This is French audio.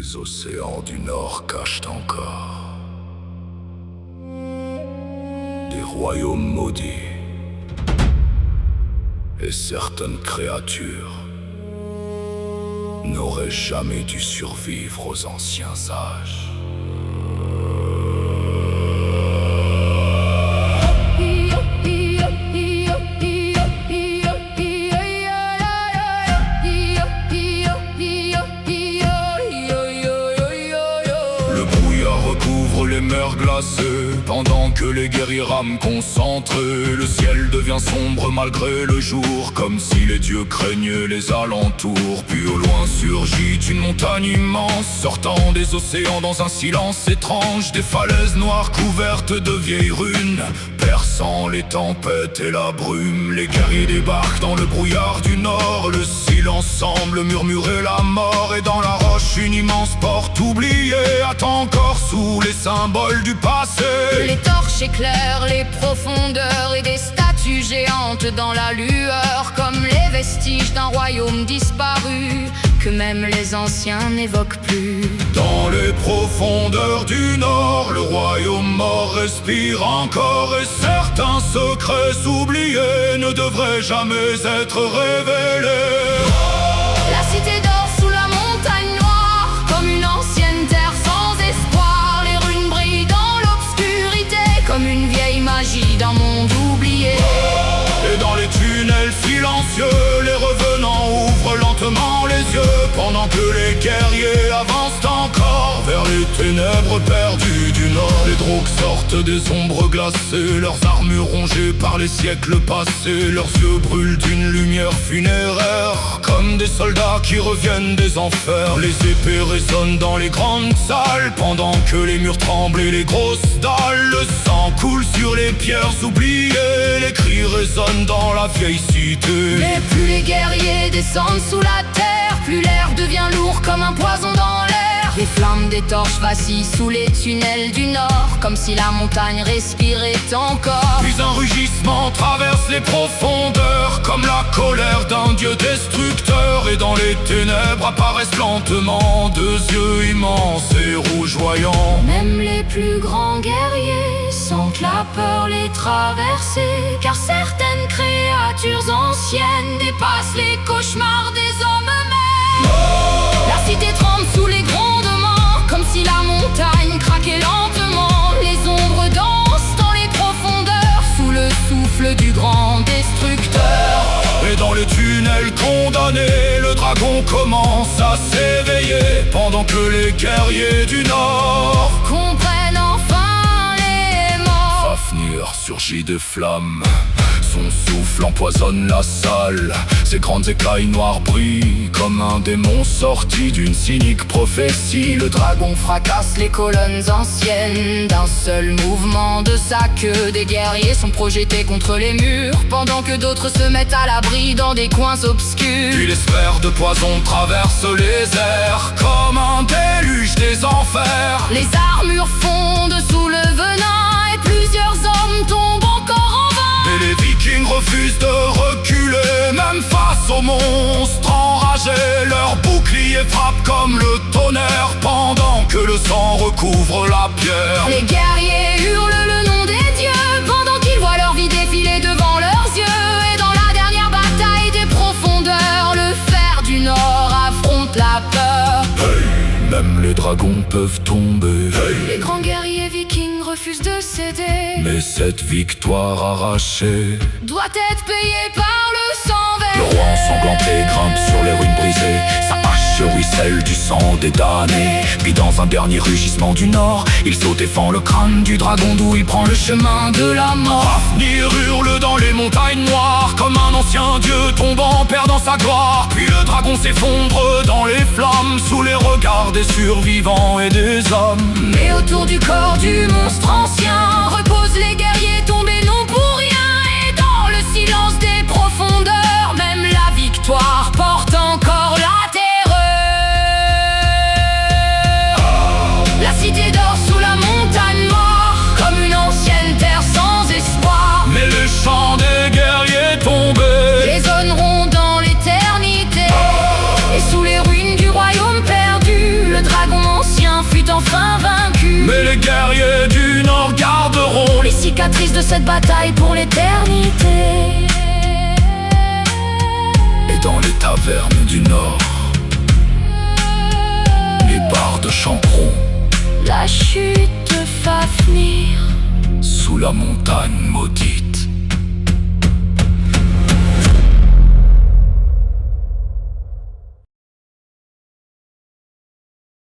Les océans du Nord cachent encore des royaumes maudits, et certaines créatures n'auraient jamais dû survivre aux anciens âges. Les mers glacées, pendant que les guerriers rament concentrés. Le ciel devient sombre malgré le jour, comme si les dieux craignaient les alentours. Puis au loin surgit une montagne immense, sortant des océans dans un silence étrange. Des falaises noires couvertes de vieilles runes, perçant les tempêtes et la brume. Les guerriers débarquent dans le brouillard du nord. Le silence semble murmurer la mort, et dans la roche une immense porte oubliée attend encore sous les symboles du passé. Les torches éclairent les profondeurs, et des statues géantes dans la lueur, comme les vestiges d'un royaume disparu que même les anciens n'évoquent plus. Dans les profondeurs du nord, le royaume mort respire encore, et certains secrets oubliés ne devraient jamais être révélés. La cité dort sous la montagne noire, comme une ancienne terre sans espoir. Les runes brillent dans l'obscurité, comme une vieille magie d'un monde oublié. Et dans les tunnels silencieux, les revenants ouvrent lentement les yeux, pendant que les guerriers avancent encore vers les ténèbres perdues du nord. Les drogues sortent des ombres glacées, leurs armures rongées par les siècles passés. Leurs yeux brûlent d'une lumière funéraire, comme des soldats qui reviennent des enfers. Les épées résonnent dans les grandes salles, pendant que les murs tremblent et les grosses dalles. Le sang coule sur les pierres oubliées, les cris résonnent dans la vieille cité. Mais plus les guerriers descendent sous la terre, plus l'air devient lourd comme un poison dans l'air. Les flammes des torches vacillent sous les tunnels du nord, comme si la montagne respirait encore. Puis un rugissement traverse les profondeurs, comme la colère d'un dieu destructeur. Et dans les ténèbres apparaissent lentement deux yeux immenses et rougeoyants. Même les plus grands guerriers sentent la peur les traverser, car certaines créatures anciennes dépassent les cauchemars des hommes eux-mêmes. La cité tremble sous les grondements, comme si la montagne craquait lentement. Les ombres dansent dans les profondeurs, sous le souffle du grand destructeur. Et dans les tunnels condamnés, le dragon commence à s'éveiller, pendant que les guerriers du nord comprennent enfin les morts. Fafnir surgit des flammes, son souffle empoisonne la salle. Ses grandes écailles noires brillent comme un démon sorti d'une cynique prophétie. Le dragon fracasse les colonnes anciennes d'un seul mouvement de sa queue. Des guerriers sont projetés contre les murs, pendant que d'autres se mettent à l'abri dans des coins obscurs. Puis les sphères de poison traversent les airs, comme un déluge des enfers. Les armures fondent sous le venin, et plusieurs hommes tombent encore en vain. Et les vikings refusent de reculer, même face aux monstres enragés. Leurs boucliers frappent comme le tonnerre, pendant que le sang recouvre la pierre. Les guerriers hurlent le nom des dieux, pendant qu'ils voient leur vie défiler devant leurs yeux. Et dans la dernière bataille des profondeurs, le fer du nord affronte la peur. Hey, même les dragons peuvent tomber. Hey. Les grands guerriers vikings refusent de céder, mais cette victoire arrachée doit être payée par le sang Le versé. roi ensanglanté grimpe sur les ruines brisées, sa hache ruisselle du sang des damnés. Puis dans un dernier rugissement du nord, il saute et fend le crâne du dragon, d'où il prend le chemin de la mort. Fafnir hurle dans les montagnes noires, comme un ancien dieu tombant, perdant sa gloire. Puis le dragon s'effondre dans les flammes, sous les regards des survivants et des hommes. Mais autour du corps du monstre ancien reposent les guerriers tombés non pour rien. Et dans le silence des profondeurs, même la victoire porte encore la terreur. La cité dort sous la montagne noire, comme une ancienne terre sans espoir. Mais le chant des guerriers tombés Résonneront dans l'éternité. Et sous les ruines du royaume perdu, le dragon guerriers du Nord garderont les cicatrices de cette bataille pour l'éternité. Et dans les tavernes du Nord, les bardes chanteront La chute Fafnir sous la montagne maudite.